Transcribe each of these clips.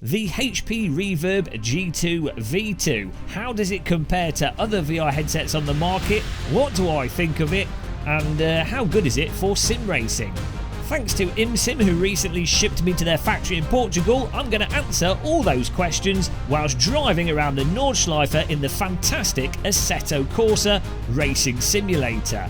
The HP Reverb G2 V2. How does it compare to other VR headsets on the market? What do I think of it? And how good is it for sim racing? Thanks to ImSim, who recently shipped me to their factory in Portugal, I'm going to answer all those questions whilst driving around the Nordschleife in the fantastic Assetto Corsa racing simulator.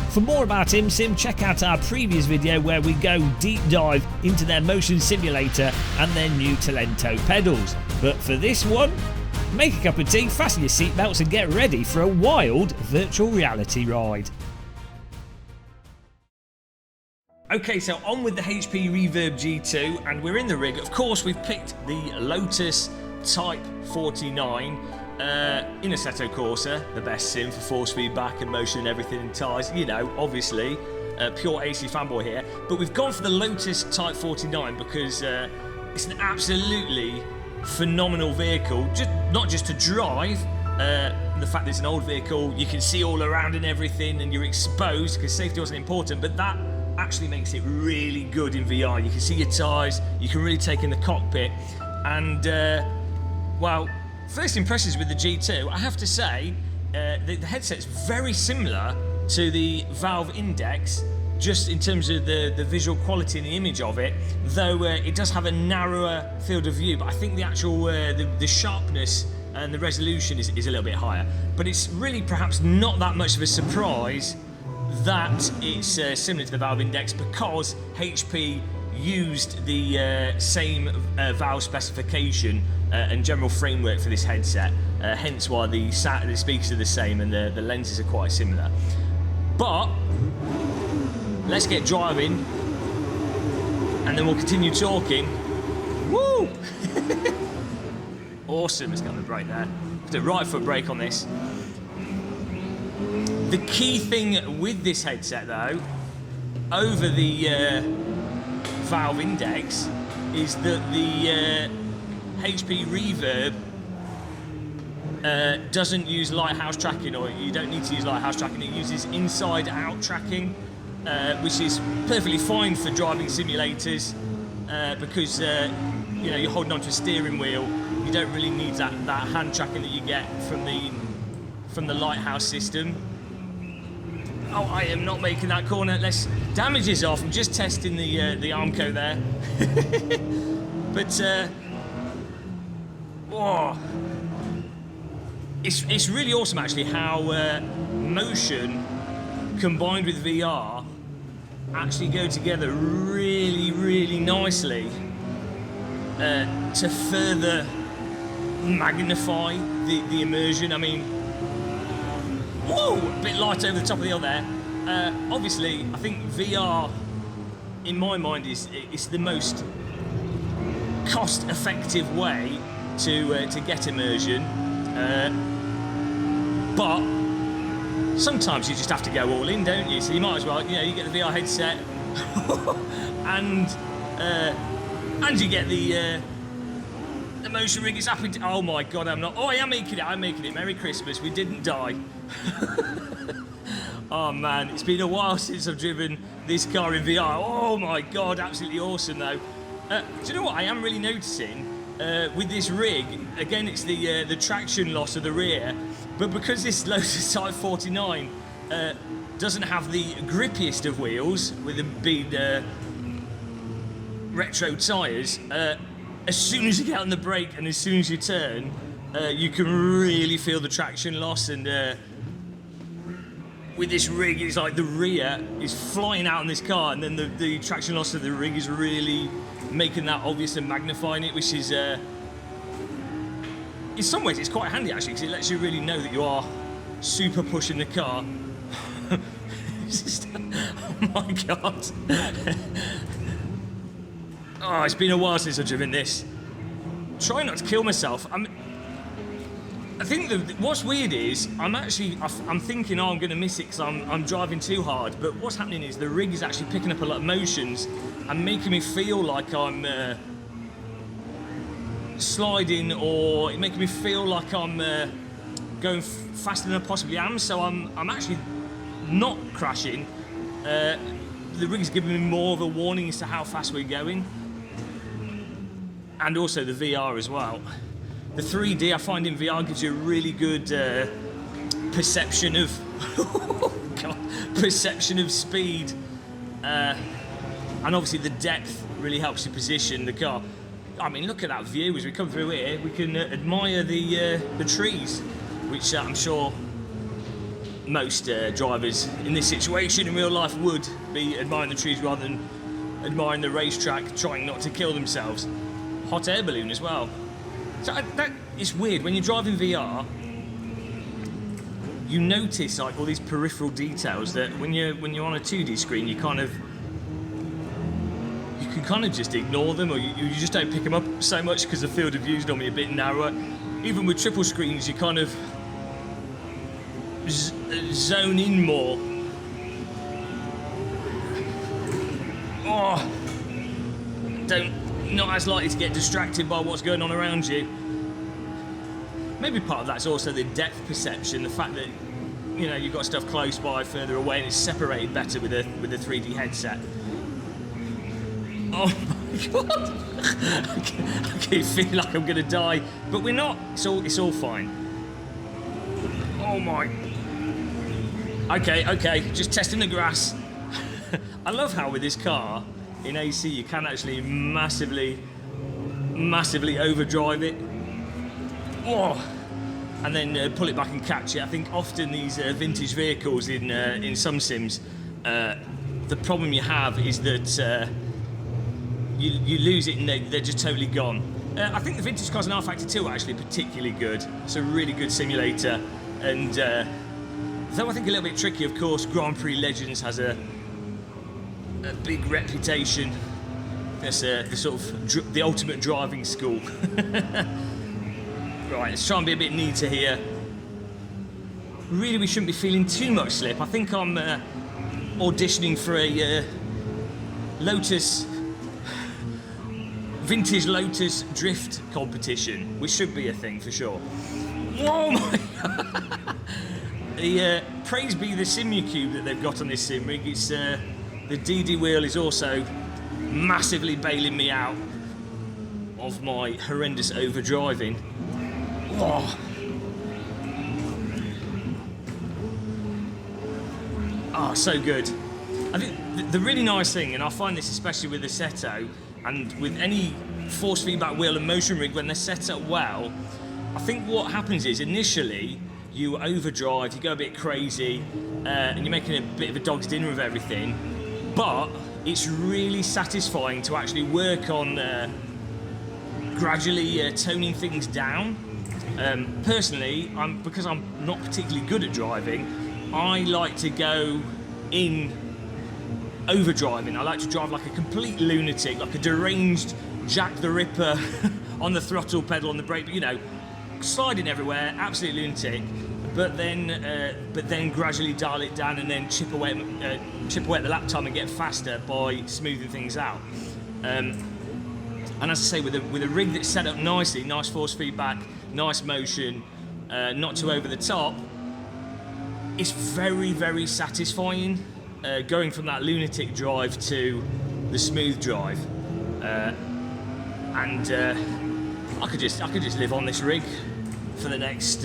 For more about ImSim, check out our previous video where we go deep dive into their motion simulator and their new Talento pedals. But for this one, make a cup of tea, fasten your seatbelts and get ready for a wild virtual reality ride. Okay, so on with the HP Reverb G2, and we're in the rig. Of course, we've picked the Lotus Type 49 in Assetto Corsa, the best sim for force feedback and motion and everything and tyres. You know, obviously, pure AC fanboy here. But we've gone for the Lotus Type 49 because it's an absolutely phenomenal vehicle. Not just to drive, the fact that it's an old vehicle, you can see all around and everything, and you're exposed because safety wasn't important, but that actually makes it really good in VR. You can see your tyres, you can really take in the cockpit, and well, first impressions with the G2, I have to say, the headset's very similar to the Valve Index, just in terms of the visual quality and the image of it, though it does have a narrower field of view, but I think the actual, the sharpness and the resolution is a little bit higher. But it's really perhaps not that much of a surprise that it's similar to the Valve Index, because HP used the same Valve specification and general framework for this headset, hence why the speakers are the same and the lenses are quite similar. But let's get driving and then we'll continue talking. Woo! Awesome, let's get on the brake there. Do a right foot brake on this. The key thing with this headset though, over the Valve Index, is that the HP Reverb doesn't use lighthouse tracking, or you don't need to use lighthouse tracking. It uses inside-out tracking, which is perfectly fine for driving simulators because you know, you're holding onto a steering wheel. You don't really need that hand tracking that you get from the lighthouse system. Oh, I am not making that corner. Damage is off. I'm just testing the Armco there. But oh, it's really awesome actually how motion combined with VR actually go together really nicely to further magnify the immersion. I mean, whoa, a bit light over the top of the hill there. Obviously, I think VR, in my mind, is the most cost-effective way to get immersion. But sometimes you just have to go all in, don't you? So you might as well, you know, you get the VR headset and you get the motion rig is happy to, oh my god, I am making it. Merry Christmas, we didn't die. Oh man, it's been a while since I've driven this car in VR. Oh my god, absolutely awesome though. Do you know what I am really noticing with this rig? Again, it's the traction loss of the rear, but because this Lotus Type 49 doesn't have the grippiest of wheels, with them being retro tyres, as soon as you get on the brake and as soon as you turn, you can really feel the traction loss. And with this rig, it's like the rear is flying out on this car, and then the traction loss of the rig is really making that obvious and magnifying it, which is in some ways it's quite handy actually, because it lets you really know that you are super pushing the car. Oh my god. Oh, it's been a while since I've driven this. Try not to kill myself. I think what's weird is I'm thinking, oh, I'm going to miss it because I'm driving too hard. But what's happening is the rig is actually picking up a lot of motions and making me feel like I'm sliding, or making me feel like I'm going faster than I possibly am. So I'm actually not crashing. The rig's giving me more of a warning as to how fast we're going. and also the VR as well. The 3D I find in VR gives you a really good perception of perception of speed, and obviously the depth really helps you position the car. I mean, look at that view as we come through here. We can admire the trees, which I'm sure most drivers in this situation in real life would be admiring the trees rather than admiring the racetrack, trying not to kill themselves. Hot air balloon as well. So it's weird when you're driving VR. You notice like all these peripheral details that when you're on a 2D screen, you can kind of just ignore them, or you just don't pick them up so much because the field of view is normally a bit narrower. Even with triple screens, you kind of zone in more. Oh, not as likely to get distracted by what's going on around you. Maybe part of that's also the depth perception, the fact that you've got stuff close by, further away, and it's separated better with a 3D headset. Oh my god! I keep feeling like I'm gonna die, but we're not. It's all fine. Oh my. Okay, just testing the grass. I love how with this car in AC you can actually massively overdrive it. Oh, and then pull it back and catch it. I think often these vintage vehicles in some sims, the problem you have is that you lose it and they're just totally gone. I think the vintage cars in R Factor 2 are actually particularly good. It's a really good simulator, and though I think a little bit tricky, of course, Grand Prix Legends has a big reputation. That's the sort of the ultimate driving school. Right, let's try and be a bit neater here. Really, we shouldn't be feeling too much slip. I think I'm auditioning for a vintage Lotus drift competition, which should be a thing for sure. Oh my god! Praise be the Simracing that they've got on this sim rig. It's the DD wheel is also massively bailing me out of my horrendous overdriving. Oh. Oh, so good. I think the really nice thing, and I find this especially with the Seto and with any force feedback wheel and motion rig, when they're set up well, I think what happens is initially you overdrive, you go a bit crazy, and you're making a bit of a dog's dinner of everything, but it's really satisfying to actually work on gradually toning things down. Personally, because I'm not particularly good at driving, I like to go in overdriving. I like to drive like a complete lunatic, like a deranged Jack the Ripper on the throttle pedal, on the brake, but sliding everywhere, absolute lunatic. But then gradually dial it down and then chip away at the lap time and get faster by smoothing things out. And as I say, with a rig that's set up nicely, nice force feedback, nice motion, not too over the top, it's very, very satisfying going from that lunatic drive to the smooth drive. And I could just live on this rig for the next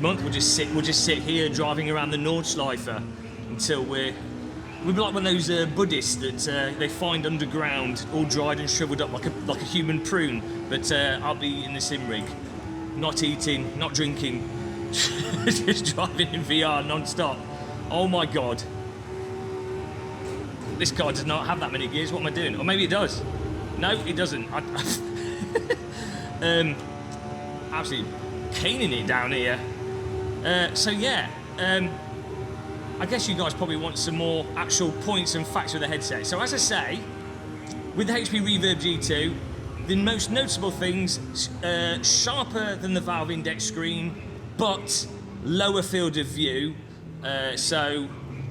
month. We'll just sit here driving around the Nordschleife until we'll be like one of those Buddhists that they find underground, all dried and shriveled up like a human prune. But I'll be in the sim rig, not eating, not drinking, just driving in VR non-stop. Oh my god, this car does not have that many gears. What am I doing? Or maybe it does. No, it doesn't. Absolutely caning it down here. So yeah, I guess you guys probably want some more actual points and facts with the headset. So as I say, with the HP Reverb G2, the most noticeable things, sharper than the Valve Index screen, but lower field of view. So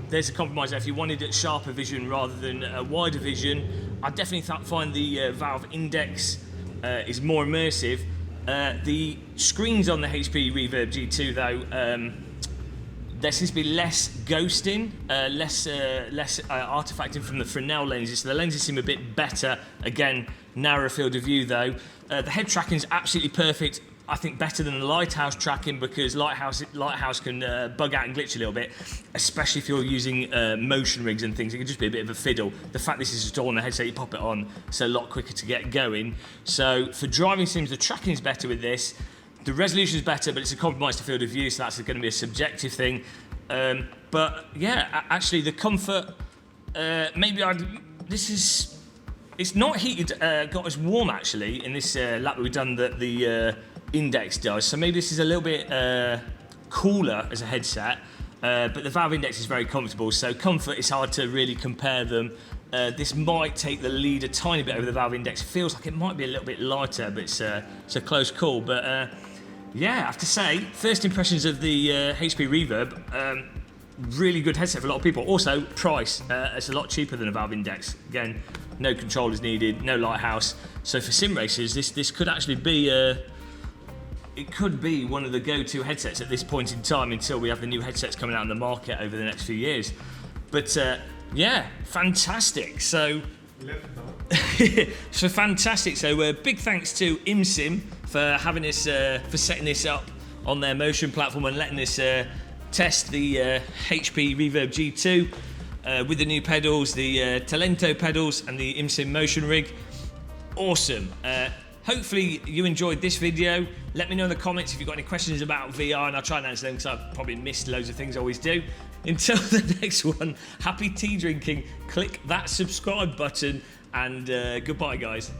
there's a compromise there. If you wanted a sharper vision rather than a wider vision, I definitely find the Valve Index is more immersive. The screens on the HP Reverb G2 though, there seems to be less ghosting, less artifacting from the Fresnel lenses, so the lenses seem a bit better, again narrower field of view though. The head tracking is absolutely perfect. I think better than the Lighthouse tracking, because Lighthouse can bug out and glitch a little bit, especially if you're using motion rigs and things. It can just be a bit of a fiddle. The fact this is just all on the headset, you pop it on, it's a lot quicker to get going. So for driving sims, the tracking is better with this. The resolution is better, but it's a compromise to field of view, so that's going to be a subjective thing. But yeah, actually the comfort, it's not heated, got as warm actually in this lap that we've done that the Index does, so maybe this is a little bit cooler as a headset, but the Valve Index is very comfortable, so comfort is hard to really compare them. This might take the lead a tiny bit over the Valve Index. It feels like it might be a little bit lighter, but it's a close call. But yeah, I have to say, first impressions of the HP Reverb, really good headset for a lot of people. Also, price, it's a lot cheaper than a Valve Index. Again, no controllers needed, no Lighthouse. So for sim racers, this could actually be it could be one of the go-to headsets at this point in time, until we have the new headsets coming out on the market over the next few years. But yeah, fantastic. So fantastic. So big thanks to ImSim for having us, for setting this up on their Motion platform and letting us test the HP Reverb G2 with the new pedals, the Talento pedals and the ImSim Motion rig. Awesome. Hopefully you enjoyed this video. Let me know in the comments if you've got any questions about VR, and I'll try and answer them, because I've probably missed loads of things I always do. Until the next one, happy tea drinking, click that subscribe button, and goodbye guys.